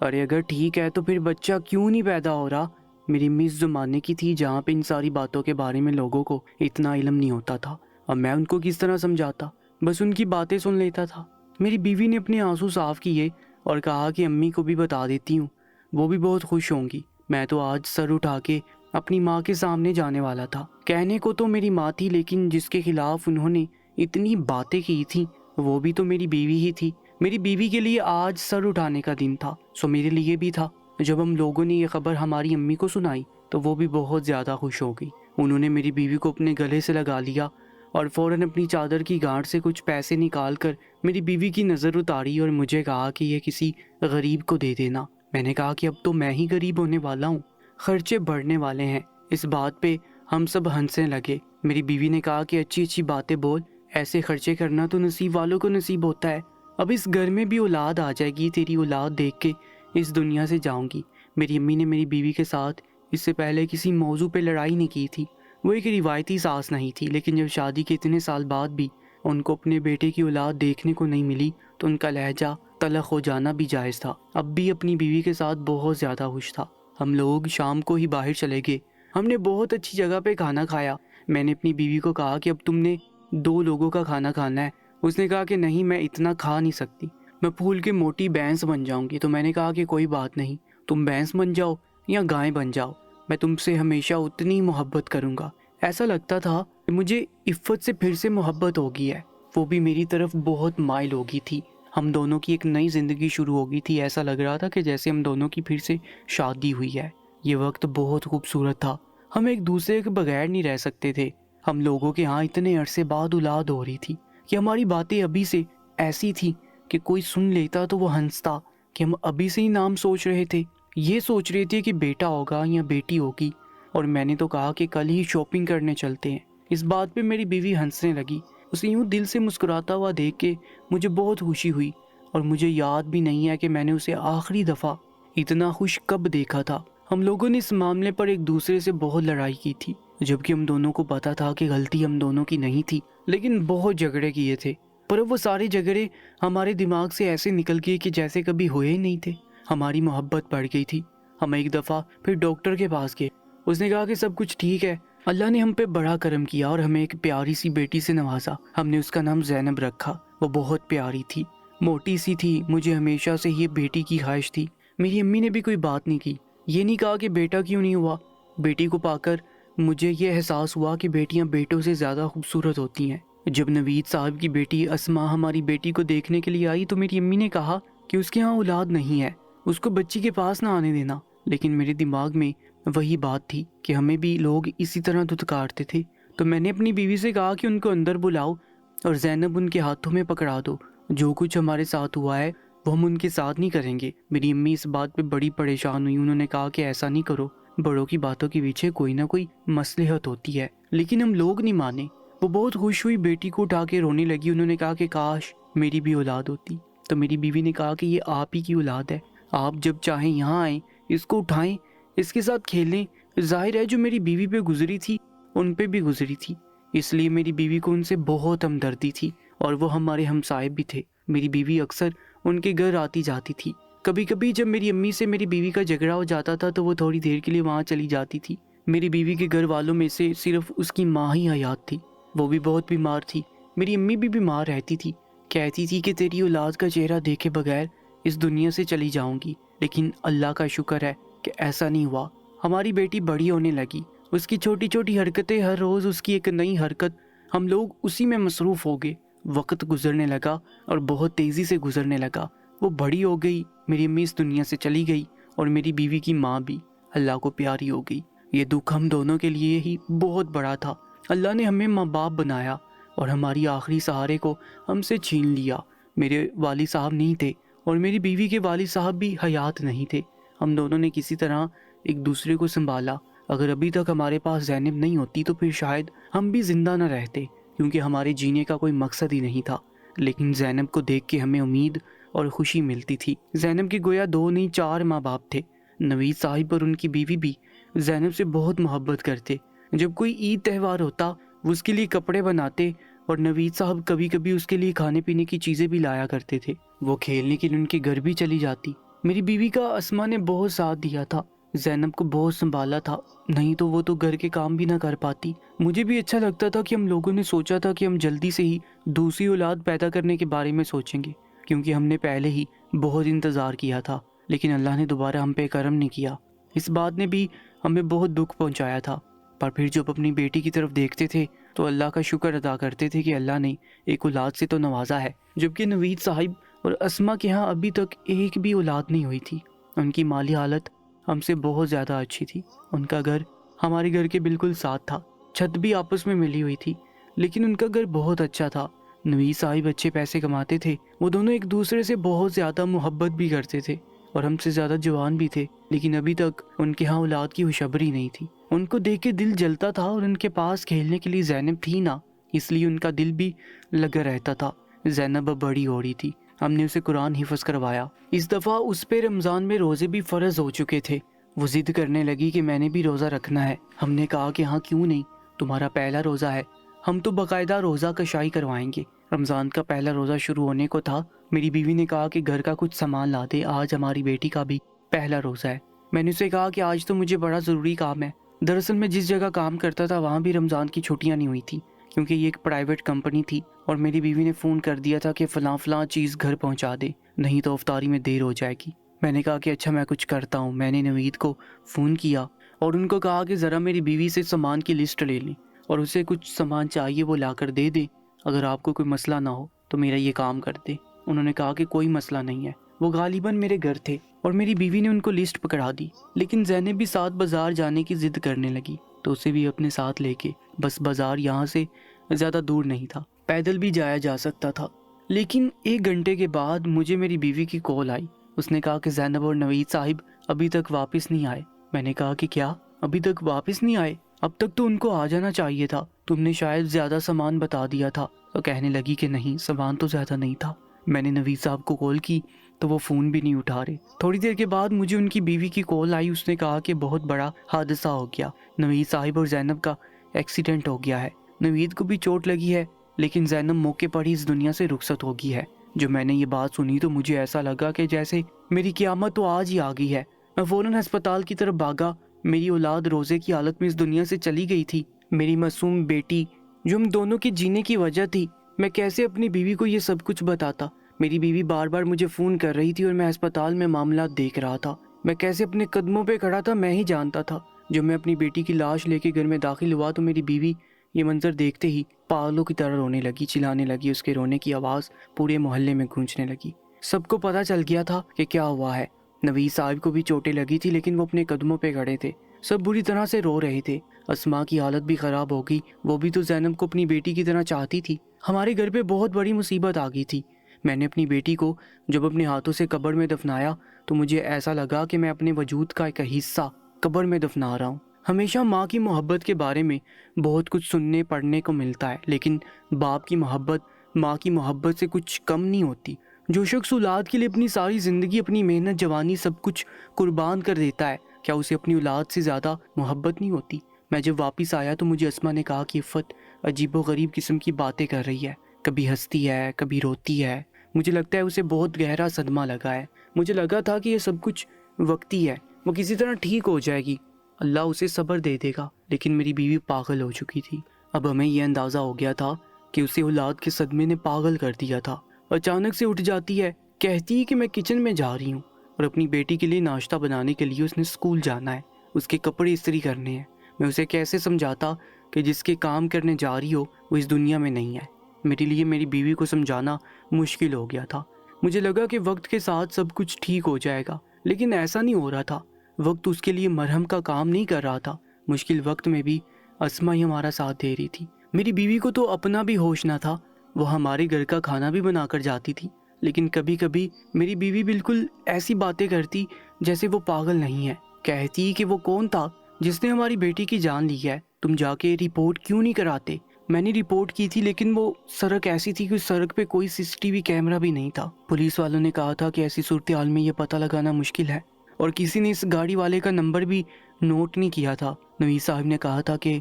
ارے اگر ٹھیک ہے تو پھر بچہ کیوں نہیں پیدا ہو رہا؟ میری امی اس زمانے کی تھی جہاں پہ ان ساری باتوں کے بارے میں لوگوں کو اتنا علم نہیں ہوتا تھا، اب میں ان کو کس طرح سمجھاتا؟ بس ان کی باتیں سن لیتا تھا۔ میری بیوی نے اپنے آنسو صاف کیے اور کہا کہ امی کو بھی بتا دیتی ہوں، وہ بھی بہت خوش ہوں گی۔ میں تو آج سر اٹھا کے اپنی ماں کے سامنے جانے والا تھا۔ کہنے کو تو میری ماں تھی، لیکن جس کے خلاف انہوں نے اتنی باتیں کی تھیں وہ بھی تو میری بیوی ہی تھی۔ میری بیوی کے لیے آج سر اٹھانے کا دن تھا، سو میرے لیے بھی تھا۔ جب ہم لوگوں نے یہ خبر ہماری امی کو سنائی تو وہ بھی بہت زیادہ خوش ہو گئی۔ انہوں نے میری بیوی کو اپنے گلے سے لگا لیا اور فوراً اپنی چادر کی گانٹ سے کچھ پیسے نکال کر میری بیوی کی نظر اتاری اور مجھے کہا کہ یہ کسی غریب کو دے دینا۔ میں نے کہا کہ اب تو میں ہی غریب ہونے والا ہوں، خرچے بڑھنے والے ہیں۔ اس بات پہ ہم سب ہنسنے لگے۔ میری بیوی نے کہا کہ اچھی اچھی باتیں بول، ایسے خرچے کرنا تو نصیب والوں کو نصیب ہوتا ہے۔ اب اس گھر میں بھی اولاد آ جائے گی، تیری اولاد دیکھ کے اس دنیا سے جاؤں گی۔ میری امی نے میری بیوی کے ساتھ اس سے پہلے کسی موضوع پہ لڑائی نہیں کی تھی، وہ ایک روایتی ساس نہیں تھی، لیکن جب شادی کے اتنے سال بعد بھی ان کو اپنے بیٹے کی اولاد دیکھنے کو نہیں ملی تو ان کا لہجہ تلخ ہو جانا بھی جائز تھا۔ اب بھی اپنی بیوی کے ساتھ بہت زیادہ خوش تھا۔ ہم لوگ شام کو ہی باہر چلے گئے، ہم نے بہت اچھی جگہ پہ کھانا کھایا۔ میں نے اپنی بیوی کو کہا کہ اب تم نے 2 لوگوں کا کھانا کھانا ہے۔ اس نے کہا کہ نہیں، میں اتنا کھا نہیں سکتی، میں پھول کے موٹی بھینس بن جاؤں گی۔ تو میں نے کہا کہ کوئی بات نہیں، تم بھینس بن جاؤ یا گائے بن جاؤ، میں تم سے ہمیشہ اتنی محبت کروں گا۔ ایسا لگتا تھا کہ مجھے عفت سے پھر سے محبت ہو گئی ہے، وہ بھی میری طرف بہت مائل ہو گئی تھی۔ ہم دونوں کی ایک نئی زندگی شروع ہو گئی تھی، ایسا لگ رہا تھا کہ جیسے ہم دونوں کی پھر سے شادی ہوئی ہے۔ یہ وقت بہت خوبصورت تھا، ہم ایک دوسرے کے بغیر نہیں رہ سکتے تھے۔ ہم لوگوں کے ہاں اتنے عرصے بعد اولاد ہو رہی تھی کہ ہماری باتیں ابھی سے ایسی تھی کہ کوئی سن لیتا تو وہ ہنستا کہ ہم ابھی سے ہی نام سوچ رہے تھے، یہ سوچ رہے تھے کہ بیٹا ہوگا یا بیٹی ہوگی۔ اور میں نے تو کہا کہ کل ہی شاپنگ کرنے چلتے ہیں۔ اس بات پہ میری بیوی ہنسنے لگی۔ اسے یوں دل سے مسکراتا ہوا دیکھ کے مجھے بہت خوشی ہوئی، اور مجھے یاد بھی نہیں ہے کہ میں نے اسے آخری دفعہ اتنا خوش کب دیکھا تھا۔ ہم لوگوں نے اس معاملے پر ایک دوسرے سے بہت لڑائی کی تھی، جبکہ ہم دونوں کو پتا تھا کہ غلطی ہم دونوں کی نہیں تھی، لیکن بہت جھگڑے کیے تھے۔ پر وہ سارے جھگڑے ہمارے دماغ سے ایسے نکل گئے کہ جیسے کبھی ہوئے ہی نہیں تھے۔ ہماری محبت بڑھ گئی تھی۔ ہم ایک دفعہ پھر ڈاکٹر کے پاس گئے، اس نے کہا کہ سب کچھ ٹھیک ہے، اللہ نے ہم پہ بڑا کرم کیا اور ہمیں ایک پیاری سی بیٹی سے نوازا۔ ہم نے اس کا نام زینب رکھا۔ وہ بہت پیاری تھی، موٹی سی تھی، مجھے ہمیشہ سے یہ بیٹی کی خواہش تھی۔ میری امی نے بھی کوئی بات نہیں کی، یہ نہیں کہا کہ بیٹا کیوں نہیں ہوا۔ بیٹی کو پا کر مجھے یہ احساس ہوا کہ بیٹیاں بیٹوں سے زیادہ خوبصورت ہوتی ہیں۔ جب نوید صاحب کی بیٹی اسما ہماری بیٹی کو دیکھنے کے لیے آئی تو میری امی نے کہا کہ اس کے ہاں اولاد نہیں ہے، اس کو بچی کے پاس نہ آنے دینا۔ لیکن میرے دماغ میں وہی بات تھی کہ ہمیں بھی لوگ اسی طرح دھتکارتے تھے، تو میں نے اپنی بیوی سے کہا کہ ان کو اندر بلاؤ اور زینب ان کے ہاتھوں میں پکڑا دو، جو کچھ ہمارے ساتھ ہوا ہے وہ ہم ان کے ساتھ نہیں کریں گے۔ میری امی اس بات پہ بڑی پریشان ہوئی، انہوں نے کہا کہ ایسا نہیں کرو، بڑوں کی باتوں کے پیچھے کوئی نہ کوئی مصلحت ہوتی ہے۔ لیکن ہم لوگ نہیں مانے۔ وہ بہت خوش ہوئی، بیٹی کو اٹھا کے رونے لگی۔ انہوں نے کہا کہ کاش میری بھی اولاد ہوتی۔ تو میری بیوی نے کہا کہ یہ آپ ہی کی اولاد ہے، آپ جب چاہیں یہاں آئیں، اس کو اٹھائیں، اس کے ساتھ کھیلیں۔ ظاہر ہے جو میری بیوی پہ گزری تھی ان پہ بھی گزری تھی، اس لیے میری بیوی کو ان سے بہت ہمدردی تھی، اور وہ ہمارے ہمسائے بھی تھے۔ میری بیوی اکثر ان کے گھر آتی جاتی تھی۔ کبھی کبھی جب میری امی سے میری بیوی کا جھگڑا ہو جاتا تھا تو وہ تھوڑی دیر کے لیے وہاں چلی جاتی تھی۔ میری بیوی کے گھر والوں میں سے صرف اس کی ماں ہی حیات تھی، وہ بھی بہت بیمار تھی۔ میری امی بھی بیمار رہتی تھی، کہتی تھی کہ تیری اولاد کا چہرہ دیکھے بغیر اس دنیا سے چلی جاؤں گی، لیکن اللہ کا شکر ہے کہ ایسا نہیں ہوا۔ ہماری بیٹی بڑی ہونے لگی، اس کی چھوٹی چھوٹی حرکتیں، ہر روز اس کی ایک نئی حرکت، ہم لوگ اسی میں مصروف ہو گئے۔ وقت گزرنے لگا اور بہت تیزی سے گزرنے لگا۔ وہ بڑی ہو گئی، میری امی اس دنیا سے چلی گئی، اور میری بیوی کی ماں بھی اللہ کو پیاری ہو گئی۔ یہ دکھ ہم دونوں کے لیے ہی بہت بڑا تھا۔ اللہ نے ہمیں ماں باپ بنایا اور ہماری آخری سہارے کو ہم سے چھین لیا۔ میرے والد صاحب نہیں تھے اور میری بیوی کے والد صاحب بھی حیات نہیں تھے۔ ہم دونوں نے کسی طرح ایک دوسرے کو سنبھالا۔ اگر ابھی تک ہمارے پاس زینب نہیں ہوتی تو پھر شاید ہم بھی زندہ نہ رہتے، کیونکہ ہمارے جینے کا کوئی مقصد ہی نہیں تھا۔ لیکن زینب کو دیکھ کے ہمیں امید اور خوشی ملتی تھی۔ زینب کے گویا 2 نہیں 4 ماں باپ تھے۔ نوید صاحب اور ان کی بیوی بھی زینب سے بہت محبت کرتے۔ جب کوئی عید تہوار ہوتا وہ اس کے لیے کپڑے بناتے، اور نوید صاحب کبھی کبھی اس کے لیے کھانے پینے کی چیزیں بھی لایا کرتے تھے۔ وہ کھیلنے کے لیے ان کے گھر بھی چلی جاتی۔ میری بیوی کا اسما نے بہت ساتھ دیا تھا، زینب کو بہت سنبھالا تھا، نہیں تو وہ تو گھر کے کام بھی نہ کر پاتی۔ مجھے بھی اچھا لگتا تھا کہ ہم لوگوں نے سوچا تھا کہ ہم جلدی سے ہی دوسری اولاد پیدا کرنے کے بارے میں سوچیں گے، کیونکہ ہم نے پہلے ہی بہت انتظار کیا تھا، لیکن اللہ نے دوبارہ ہم پہ کرم نہیں کیا۔ اس بات نے بھی ہمیں بہت دکھ پہنچایا تھا، پر پھر جب اپنی بیٹی کی طرف دیکھتے تھے تو اللہ کا شکر ادا کرتے تھے کہ اللہ نے ایک اولاد سے تو نوازا ہے، جبکہ نوید صاحب اور اسما کے ہاں ابھی تک ایک بھی اولاد نہیں ہوئی تھی۔ ان کی مالی حالت ہم سے بہت زیادہ اچھی تھی، ان کا گھر ہمارے گھر کے بالکل ساتھ تھا، چھت بھی آپس میں ملی ہوئی تھی، لیکن ان کا گھر بہت اچھا تھا۔ نوید صاحب اچھے پیسے کماتے تھے، وہ دونوں ایک دوسرے سے بہت زیادہ محبت بھی کرتے تھے اور ہم سے زیادہ جوان بھی تھے، لیکن ابھی تک ان کے ہاں اولاد کی خوشخبری نہیں تھی۔ ان کو دیکھ کے دل جلتا تھا اور ان کے پاس کھیلنے کے لیے زینب تھی نہ، اس لیے ان کا دل بھی لگا رہتا تھا۔ زینب اب بڑی ہو رہی تھی، ہم نے اسے قرآن حفظ کروایا۔ اس دفعہ اس پہ رمضان میں روزے بھی فرض ہو چکے تھے۔ وہ ضد کرنے لگی کہ میں نے بھی روزہ رکھنا ہے۔ ہم نے کہا کہ ہاں کیوں نہیں، تمہارا پہلا روزہ ہے، ہم تو باقاعدہ روزہ کشائی کروائیں گے۔ رمضان کا پہلا روزہ شروع ہونے کو تھا، میری بیوی نے کہا کہ گھر کا کچھ سامان لا دے، آج ہماری بیٹی کا بھی پہلا روزہ ہے۔ میں نے اسے کہا کہ آج تو مجھے بڑا ضروری کام ہے۔ دراصل میں جس جگہ کام کرتا تھا وہاں بھی رمضان کی چھٹیاں نہیں ہوئی تھی، کیونکہ یہ ایک پرائیویٹ کمپنی تھی، اور میری بیوی نے فون کر دیا تھا کہ فلاں فلاں چیز گھر پہنچا دے، نہیں تو افطاری میں دیر ہو جائے گی۔ میں نے کہا کہ اچھا میں کچھ کرتا ہوں۔ میں نے نوید کو فون کیا اور ان کو کہا کہ ذرا میری بیوی سے سامان کی لسٹ لے لیں اور اسے کچھ سامان چاہیے وہ لا کر دے دیں، اگر آپ کو کوئی مسئلہ نہ ہو تو میرا یہ کام کر دے۔ انہوں نے کہا کہ کوئی مسئلہ نہیں ہے۔ وہ غالباً میرے گھر تھے اور میری بیوی نے ان کو لسٹ پکڑا دی، لیکن زینب بھی ساتھ بازار جانے کی ضد کرنے لگی تو اسے بھی اپنے ساتھ لے کے، بس بازار یہاں سے زیادہ دور نہیں تھا، پیدل بھی جایا جا سکتا تھا۔ لیکن 1 گھنٹے کے بعد مجھے میری بیوی کی کال آئی۔ اس نے کہا کہ زینب اور نوید صاحب ابھی تک واپس نہیں آئے۔ میں نے کہا کہ کیا ابھی تک واپس نہیں آئے؟ اب تک تو ان کو آ جانا چاہیے تھا، تم نے شاید زیادہ سامان بتا دیا تھا۔ تو کہنے لگی کہ نہیں، سامان تو زیادہ نہیں تھا۔ میں نے نوید صاحب کو کال کی تو وہ فون بھی نہیں اٹھا رہے۔ تھوڑی دیر کے بعد مجھے ان کی بیوی کی کال آئی، اس نے کہا کہ بہت بڑا حادثہ ہو گیا، نوید صاحب اور زینب کا ایکسیڈنٹ ہو گیا ہے، نوید کو بھی چوٹ لگی ہے، لیکن زینب موقع پر ہی اس دنیا سے رخصت ہو گئی ہے۔ جو میں نے یہ بات سنی تو مجھے ایسا لگا کہ جیسے میری قیامت تو آج ہی آ گئی ہے۔ میں فوراً ہسپتال کی طرف بھاگا۔ میری اولاد روزے کی حالت میں اس دنیا سے چلی گئی تھی، میری معصوم بیٹی جو ہم دونوں کے جینے کی وجہ تھی۔ میں کیسے اپنی بیوی کو یہ سب کچھ بتاتا؟ میری بیوی بار بار مجھے فون کر رہی تھی اور میں ہسپتال میں معاملات دیکھ رہا تھا۔ میں کیسے اپنے قدموں پہ کھڑا تھا میں ہی جانتا تھا۔ جب میں اپنی بیٹی کی لاش لے کے گھر میں داخل ہوا تو میری بیوی یہ منظر دیکھتے ہی پاگلوں کی طرح رونے لگی، چلانے لگی، اس کے رونے کی آواز پورے محلے میں گونجنے لگی۔ سب کو پتہ چل گیا تھا کہ کیا ہوا ہے۔ نوید صاحب کو بھی چوٹیں لگی تھی، لیکن وہ اپنے قدموں پہ کھڑے تھے، سب بری طرح سے رو رہے تھے۔ اسما کی حالت بھی خراب ہو گئی، وہ بھی تو زینب کو اپنی بیٹی کی طرح چاہتی تھی۔ ہمارے گھر پہ بہت بڑی مصیبت آ گئی تھی۔ میں نے اپنی بیٹی کو جب اپنے ہاتھوں سے قبر میں دفنایا تو مجھے ایسا لگا کہ میں اپنے وجود کا ایک حصہ قبر میں دفنا رہا ہوں۔ ہمیشہ ماں کی محبت کے بارے میں بہت کچھ سننے پڑھنے کو ملتا ہے، لیکن باپ کی محبت ماں کی محبت سے کچھ کم نہیں ہوتی۔ جو شخص اولاد کے لیے اپنی ساری زندگی، اپنی محنت، جوانی، سب کچھ قربان کر دیتا ہے، کیا اسے اپنی اولاد سے زیادہ محبت نہیں ہوتی؟ میں جب واپس آیا تو مجھے اسما نے کہا کہ عفت عجیب و غریب قسم کی باتیں کر رہی ہے، کبھی ہنستی ہے، کبھی روتی ہے۔ مجھے لگتا ہے اسے بہت گہرا صدمہ لگا ہے۔ مجھے لگا تھا کہ یہ سب کچھ وقتی ہے، وہ کسی طرح ٹھیک ہو جائے گی، اللہ اسے صبر دے دے گا۔ لیکن میری بیوی پاگل ہو چکی تھی۔ اب ہمیں یہ اندازہ ہو گیا تھا کہ اسے اولاد کے صدمے نے پاگل کر دیا تھا۔ اچانک سے اٹھ جاتی ہے، کہتی ہے کہ میں کچن میں جا رہی ہوں اور اپنی بیٹی کے لیے ناشتہ بنانے کے لیے اس نے اسکول جانا ہے، اس کے کپڑے استری کرنے ہیں۔ میں اسے کیسے سمجھاتا کہ جس کے کام کرنے جا رہی ہو وہ اس دنیا میں نہیں ہے؟ میرے لیے میری بیوی کو سمجھانا مشکل ہو گیا تھا۔ مجھے لگا کہ وقت کے ساتھ سب کچھ ٹھیک ہو جائے گا، لیکن ایسا نہیں ہو رہا تھا۔ وقت اس کے لیے مرہم کا کام نہیں کر رہا تھا۔ مشکل وقت میں بھی اسما ہی ہمارا ساتھ دے رہی تھی۔ میری بیوی کو تو اپنا بھی ہوش نہ تھا، وہ ہمارے گھر کا کھانا بھی بنا کر جاتی تھی، لیکن کبھی کبھی میری بیوی بالکل ایسی باتیں کرتی جیسے وہ پاگل نہیں ہے۔ کہتی کہ وہ کون تھا جس نے ہماری بیٹی کی جان لی ہے، تم جا کے رپورٹ کیوں نہیں کراتے؟ میں نے رپورٹ کی تھی، لیکن وہ سڑک ایسی تھی کہ اس سڑک پہ کوئی CCTV کیمرہ بھی نہیں تھا۔ پولیس والوں نے کہا تھا کہ ایسی صورتحال میں یہ پتہ لگانا مشکل ہے، اور کسی نے اس گاڑی والے کا نمبر بھی نوٹ نہیں کیا تھا۔ نوید صاحب نے کہا تھا کہ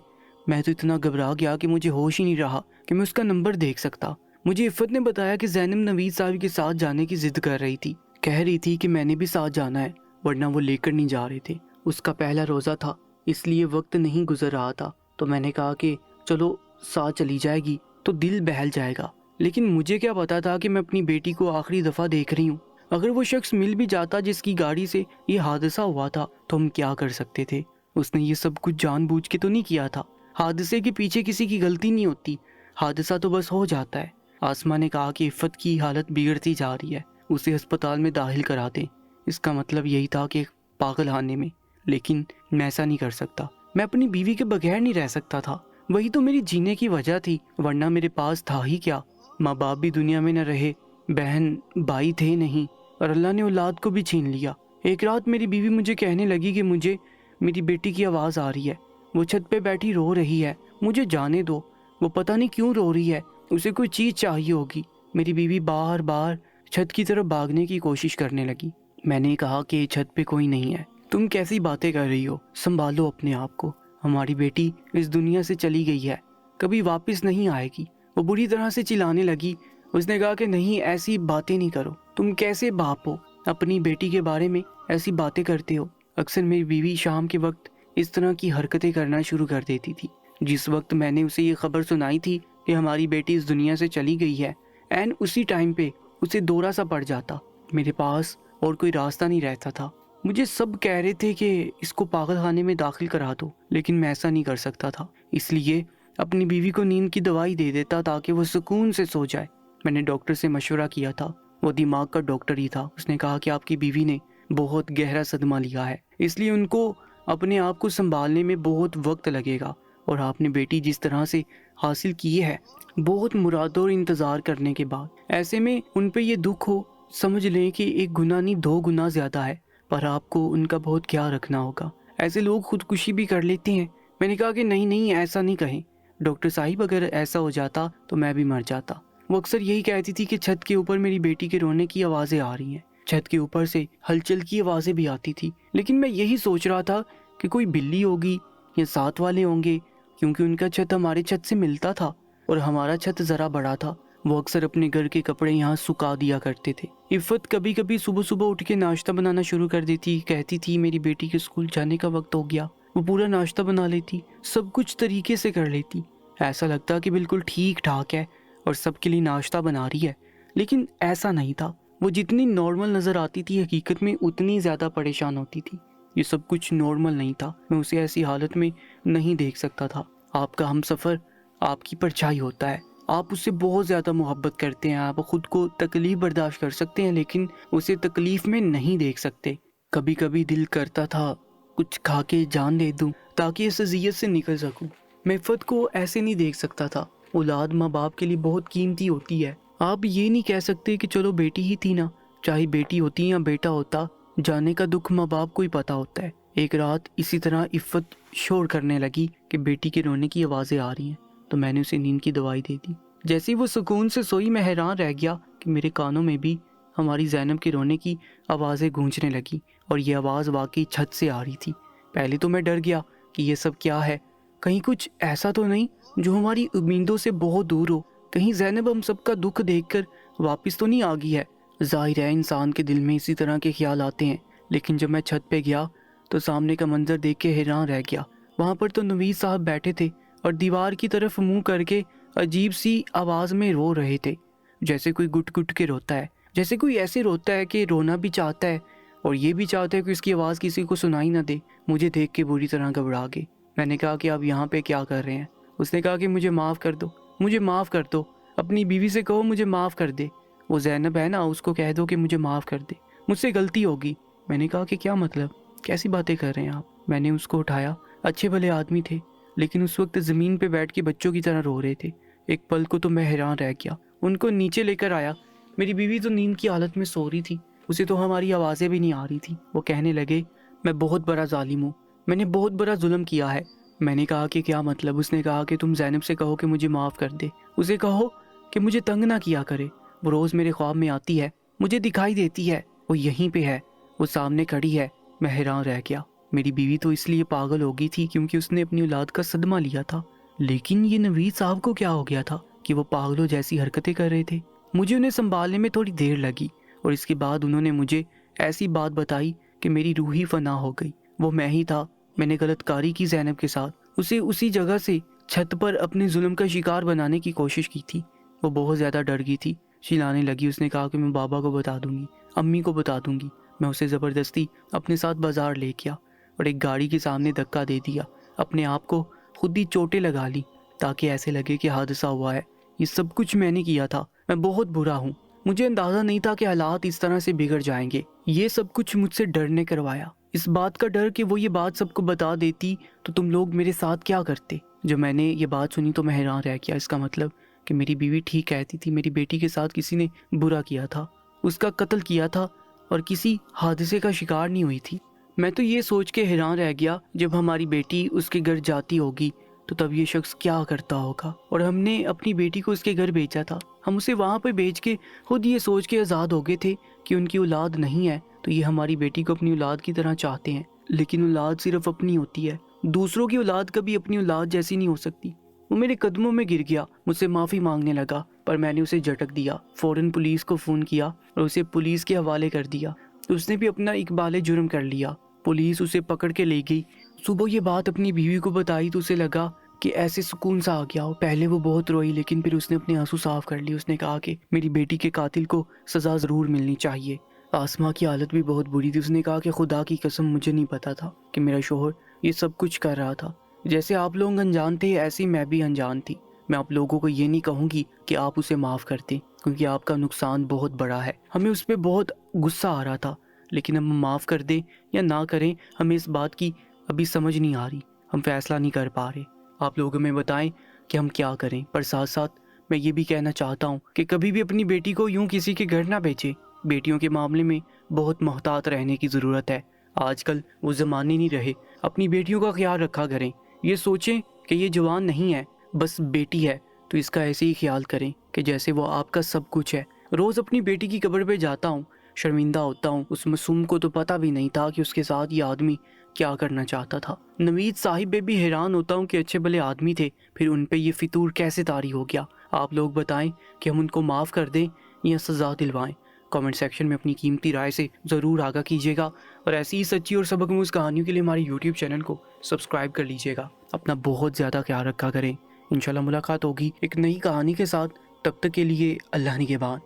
میں تو اتنا گھبرا گیا کہ مجھے ہوش ہی نہیں رہا کہ میں اس کا نمبر دیکھ سکتا۔ مجھے عفت نے بتایا کہ زینب نوید صاحب کے ساتھ جانے کی ضد کر رہی تھی، کہہ رہی تھی کہ میں نے بھی ساتھ جانا ہے ورنہ وہ لے کر نہیں جا رہے تھے۔ اس کا پہلا روزہ تھا اس لیے وقت نہیں گزر رہا تھا، تو میں نے کہا کہ چلو ساتھ چلی جائے گی تو دل بہل جائے گا، لیکن مجھے کیا پتا تھا کہ میں اپنی بیٹی کو آخری دفعہ دیکھ رہی ہوں۔ اگر وہ شخص مل بھی جاتا جس کی گاڑی سے یہ حادثہ ہوا تھا تو ہم کیا کر سکتے تھے؟ اس نے یہ سب کچھ جان بوجھ کے تو نہیں کیا تھا۔ حادثے کے پیچھے کسی کی غلطی نہیں ہوتی، حادثہ تو بس ہو جاتا ہے۔ آسماں نے کہا کہ عفت کی حالت بگڑتی جا رہی ہے، اسے ہسپتال میں داخل کرا دیں۔ اس کا مطلب یہی تھا کہ پاگل خانے میں، لیکن میں ایسا نہیں کر سکتا۔ میں اپنی بیوی کے بغیر نہیں رہ سکتا تھا، وہی تو میری جینے کی وجہ تھی، ورنہ میرے پاس تھا ہی کیا؟ ماں باپ بھی دنیا میں نہ رہے، بہن بھائی تھے نہیں، اور اللہ نے اولاد کو بھی چھین لیا۔ ایک رات میری بیوی مجھے کہنے لگی کہ مجھے میری بیٹی کی آواز آ رہی ہے، وہ چھت پہ بیٹھی رو رہی ہے، مجھے جانے دو، وہ پتہ نہیں کیوں رو رہی ہے، اسے کوئی چیز چاہیے ہوگی۔ میری بیوی بار بار چھت کی طرف بھاگنے کی کوشش کرنے لگی۔ میں نے کہا کہ چھت پہ کوئی نہیں ہے، تم کیسی باتیں کر رہی ہو، سنبھالو اپنے آپ کو، ہماری بیٹی اس دنیا سے چلی گئی ہے، کبھی واپس نہیں آئے گی۔ وہ بری طرح سے چلانے لگی۔ اس نے کہا کہ نہیں، ایسی باتیں نہیں کرو، تم کیسے باپ ہو، اپنی بیٹی کے بارے میں ایسی باتیں کرتے ہو۔ اکثر میری بیوی شام کے وقت اس طرح کی حرکتیں کرنا شروع کر دیتی تھی۔ جس وقت میں نے اسے یہ خبر سنائی تھی کہ ہماری بیٹی اس دنیا سے چلی گئی ہے، عین اسی ٹائم پہ اسے دورہ سا پڑ جاتا، میرے پاس اور کوئی راستہ نہیں رہتا تھا۔ مجھے سب کہہ رہے تھے کہ اس کو پاگل خانے میں داخل کرا دو، لیکن میں ایسا نہیں کر سکتا تھا، اس لیے اپنی بیوی کو نیند کی دوائی دے دیتا تاکہ وہ سکون سے سو جائے۔ میں نے ڈاکٹر سے مشورہ کیا تھا، وہ دماغ کا ڈاکٹر ہی تھا۔ اس نے کہا کہ آپ کی بیوی نے بہت گہرا صدمہ لیا ہے، اس لیے ان کو اپنے آپ کو سنبھالنے میں بہت وقت لگے گا، اور آپ نے بیٹی جس طرح سے حاصل کی ہے، بہت مرادوں اور انتظار کرنے کے بعد، ایسے میں ان پہ یہ دکھ ہو، سمجھ لیں کہ ایک گناہ نہیں 2 گنا زیادہ ہے، پر آپ کو ان کا بہت خیال رکھنا ہوگا۔ ایسے لوگ خودکشی بھی کر لیتے ہیں۔ میں نے کہا کہ نہیں نہیں، ایسا نہیں کہیں ڈاکٹر صاحب، اگر ایسا ہو جاتا تو میں بھی مر جاتا۔ وہ اکثر یہی کہتی تھی کہ چھت کے اوپر میری بیٹی کے رونے کی آوازیں آ رہی ہیں، چھت کے اوپر سے ہلچل کی آوازیں بھی آتی تھی، لیکن میں یہی سوچ رہا تھا کہ کوئی بلی ہوگی یا ساتھ والے ہوں گے، کیونکہ ان کا چھت ہمارے چھت سے ملتا تھا اور ہمارا چھت ذرا بڑا تھا۔ وہ اکثر اپنے گھر کے کپڑے یہاں سکھا دیا کرتے تھے۔ عفت کبھی کبھی صبح صبح اٹھ کے ناشتہ بنانا شروع کر دیتی، کہتی تھی میری بیٹی کے اسکول جانے کا وقت ہو گیا۔ وہ پورا ناشتہ بنا لیتی، سب کچھ طریقے سے کر لیتی، ایسا لگتا کہ بالکل ٹھیک ٹھاک ہے اور سب کے لیے ناشتہ بنا رہی ہے، لیکن ایسا نہیں تھا۔ وہ جتنی نارمل نظر آتی تھی حقیقت میں اتنی زیادہ پریشان ہوتی تھی۔ یہ سب کچھ نارمل نہیں تھا، میں اسے ایسی حالت میں نہیں دیکھ سکتا تھا۔ آپ کا ہم سفر آپ کی پرچھائی ہوتا ہے، آپ اس سے بہت زیادہ محبت کرتے ہیں، آپ خود کو تکلیف برداشت کر سکتے ہیں لیکن اسے تکلیف میں نہیں دیکھ سکتے۔ کبھی کبھی دل کرتا تھا کچھ کھا کے جان دے دوں تاکہ اس اذیت سے نکل سکوں۔ میں عفت کو ایسے نہیں دیکھ سکتا تھا۔ اولاد ماں باپ کے لیے بہت قیمتی ہوتی ہے۔ آپ یہ نہیں کہہ سکتے کہ چلو بیٹی ہی تھی نا، چاہے بیٹی ہوتی یا بیٹا ہوتا، جانے کا دکھ ماں باپ کو ہی پتا ہوتا ہے۔ ایک رات اسی طرح عفت شور کرنے لگی کہ بیٹی کے رونے کی آوازیں آ رہی ہیں، تو میں نے اسے نیند کی دوائی دے دی۔ جیسے وہ سکون سے سوئی، میں حیران رہ گیا کہ میرے کانوں میں بھی ہماری زینب کے رونے کی آوازیں گونجنے لگی، اور یہ آواز واقعی چھت سے آ رہی تھی۔ پہلے تو میں ڈر گیا کہ یہ سب کیا ہے، کہیں کچھ ایسا تو نہیں جو ہماری امیدوں سے بہت دور ہو، کہیں زینب ہم سب کا دکھ دیکھ کر واپس تو نہیں آ گئی ہے۔ ظاہر ہے انسان کے دل میں اسی طرح کے خیال آتے ہیں، لیکن جب میں چھت پہ گیا تو سامنے کا منظر دیکھ کے حیران رہ گیا۔ وہاں پر تو نوید صاحب بیٹھے تھے اور دیوار کی طرف منہ کر کے عجیب سی آواز میں رو رہے تھے، جیسے کوئی گٹ گٹ کے روتا ہے، جیسے کوئی ایسے روتا ہے کہ رونا بھی چاہتا ہے اور یہ بھی چاہتا ہے کہ اس کی آواز کسی کو سنائی نہ دے۔ مجھے دیکھ کے بری طرح گھبرا گئے۔ میں نے کہا کہ آپ یہاں پہ کیا کر رہے ہیں؟ اس نے کہا کہ مجھے معاف کر دو، مجھے معاف کر دو، اپنی بیوی سے کہو مجھے معاف کر دے، وہ زینب ہے نا، اس کو کہہ دو کہ مجھے معاف کر دے، مجھ سے غلطی ہوگی۔ میں نے کہا کہ کیا مطلب، کیسی باتیں کر رہے ہیں آپ؟ میں نے اس کو اٹھایا، اچھے بھلے آدمی تھے لیکن اس وقت زمین پہ بیٹھ کے بچوں کی طرح رو رہے تھے۔ ایک پل کو تو میں حیران رہ گیا، ان کو نیچے لے کر آیا۔ میری بیوی تو نیند کی حالت میں سو رہی تھی، اسے تو ہماری آوازیں بھی نہیں آ رہی تھی۔ وہ کہنے لگے میں بہت بڑا ظالم ہوں، میں نے بہت بڑا ظلم کیا ہے۔ میں نے کہا کہ کیا مطلب؟ اس نے کہا کہ تم زینب سے کہو کہ مجھے معاف کر دے، اسے کہو کہ مجھے تنگ نہ کیا کرے، وہ روز میرے خواب میں آتی ہے، مجھے دکھائی دیتی ہے، وہ یہیں پہ ہے، وہ سامنے کھڑی ہے۔ میں حیران رہ گیا۔ میری بیوی تو اس لیے پاگل ہو گئی تھی کیونکہ اس نے اپنی اولاد کا صدمہ لیا تھا، لیکن یہ نوید صاحب کو کیا ہو گیا تھا کہ وہ پاگلوں جیسی حرکتیں کر رہے تھے؟ مجھے انہیں سنبھالنے میں تھوڑی دیر لگی، اور اس کے بعد انہوں نے مجھے ایسی بات بتائی کہ میری روح ہی فنا ہو گئی۔ وہ میں ہی تھا، میں نے غلط کاری کی زینب کے ساتھ، اسے اسی جگہ سے چھت پر اپنے ظلم کا شکار بنانے کی کوشش کی تھی۔ وہ بہت زیادہ ڈر گئی تھی، چلانے لگی۔ اس نے کہا کہ میں بابا کو بتا دوں گی، امی کو بتا دوں گی۔ میں اسے زبردستی اپنے ساتھ بازار لے گیا اور ایک گاڑی کے سامنے دھکا دے دیا، اپنے آپ کو خود ہی چوٹیں لگا لی تاکہ ایسے لگے کہ حادثہ ہوا ہے۔ یہ سب کچھ میں نے کیا تھا، میں بہت برا ہوں۔ مجھے اندازہ نہیں تھا کہ حالات اس طرح سے بگڑ جائیں گے۔ یہ سب کچھ مجھ سے ڈر نے کروایا، اس بات کا ڈر کہ وہ یہ بات سب کو بتا دیتی تو تم لوگ میرے ساتھ کیا کرتے۔ جب میں نے یہ بات سنی تو میں حیران رہ گیا۔ اس کا مطلب کہ میری بیوی ٹھیک کہتی تھی، میری بیٹی کے ساتھ کسی نے برا کیا تھا، اس کا قتل کیا تھا اور کسی حادثے کا شکار نہیں ہوئی تھی۔ میں تو یہ سوچ کے حیران رہ گیا جب ہماری بیٹی اس کے گھر جاتی ہوگی تو تب یہ شخص کیا کرتا ہوگا۔ اور ہم نے اپنی بیٹی کو اس کے گھر بھیجا تھا، ہم اسے وہاں پہ بھیج کے خود یہ سوچ کے آزاد ہو گئے تھے کہ ان کی اولاد نہیں ہے تو یہ ہماری بیٹی کو اپنی اولاد کی طرح چاہتے ہیں۔ لیکن اولاد صرف اپنی ہوتی ہے، دوسروں کی اولاد کبھی اپنی اولاد جیسی نہیں ہو سکتی۔ وہ میرے قدموں میں گر گیا، مجھ سے معافی مانگنے لگا، پر میں نے اسے جھٹک دیا، فوراً پولیس کو فون کیا اور اسے پولیس کے حوالے کر دیا۔ اس نے بھی اپنا اقبال جرم کر لیا، پولیس اسے پکڑ کے لے گئی۔ صبح یہ بات اپنی بیوی کو بتائی تو اسے لگا کہ ایسے سکون سا آ گیا ہو۔ پہلے وہ بہت روئی لیکن پھر اس نے اپنے آنسو صاف کر لی۔ اس نے کہا کہ میری بیٹی کے قاتل کو سزا ضرور ملنی چاہیے۔ آسماء کی حالت بھی بہت بری تھی۔ اس نے کہا کہ خدا کی قسم مجھے نہیں پتا تھا کہ میرا شوہر یہ سب کچھ کر رہا تھا۔ جیسے آپ لوگ انجان تھے ایسے میں بھی انجان تھی۔ میں آپ لوگوں کو یہ نہیں کہوں گی کہ آپ اسے معاف کر دیں کیونکہ آپ کا نقصان بہت بڑا ہے۔ ہمیں اس پہ بہت غصہ آ رہا تھا لیکن ہم معاف کر دیں یا نہ کریں ہمیں اس بات کی ابھی سمجھ نہیں آ رہی، ہم فیصلہ نہیں کر پا رہے۔ آپ لوگ ہمیں بتائیں کہ ہم کیا کریں۔ پر ساتھ ساتھ میں یہ بھی کہنا چاہتا ہوں کہ کبھی بھی اپنی بیٹی کو یوں کسی کے گھر نہ بھیجیں۔ بیٹیوں کے معاملے میں بہت محتاط رہنے کی ضرورت ہے۔ آج کل وہ زمانے نہیں رہے۔ اپنی بیٹیوں کا خیال رکھا کریں، یہ سوچیں کہ یہ جوان نہیں ہے، بس بیٹی ہے تو اس کا ایسے ہی خیال کریں کہ جیسے وہ آپ کا سب کچھ ہے۔ روز اپنی بیٹی کی قبر پہ جاتا ہوں، شرمندہ ہوتا ہوں۔ اس معصوم کو تو پتہ بھی نہیں تھا کہ اس کے ساتھ یہ آدمی کیا کرنا چاہتا تھا۔ نوید صاحب پہ بھی حیران ہوتا ہوں کہ اچھے بھلے آدمی تھے، پھر ان پہ یہ فطور کیسے طاری ہو گیا۔ آپ لوگ بتائیں کہ ہم ان کو معاف کر دیں یا سزا دلوائیں۔ کامنٹ سیکشن میں اپنی قیمتی رائے سے ضرور آگاہ کیجیے گا اور ایسی ہی سچی اور سبق آموز کہانیوں کے لیے ہماری یوٹیوب چینل کو سبسکرائب کر لیجیے گا۔ اپنا بہت زیادہ خیال رکھا کریں۔ انشاءاللہ ملاقات ہوگی ایک نئی کہانی کے ساتھ، تب تک کے لیے اللہ نگہبان۔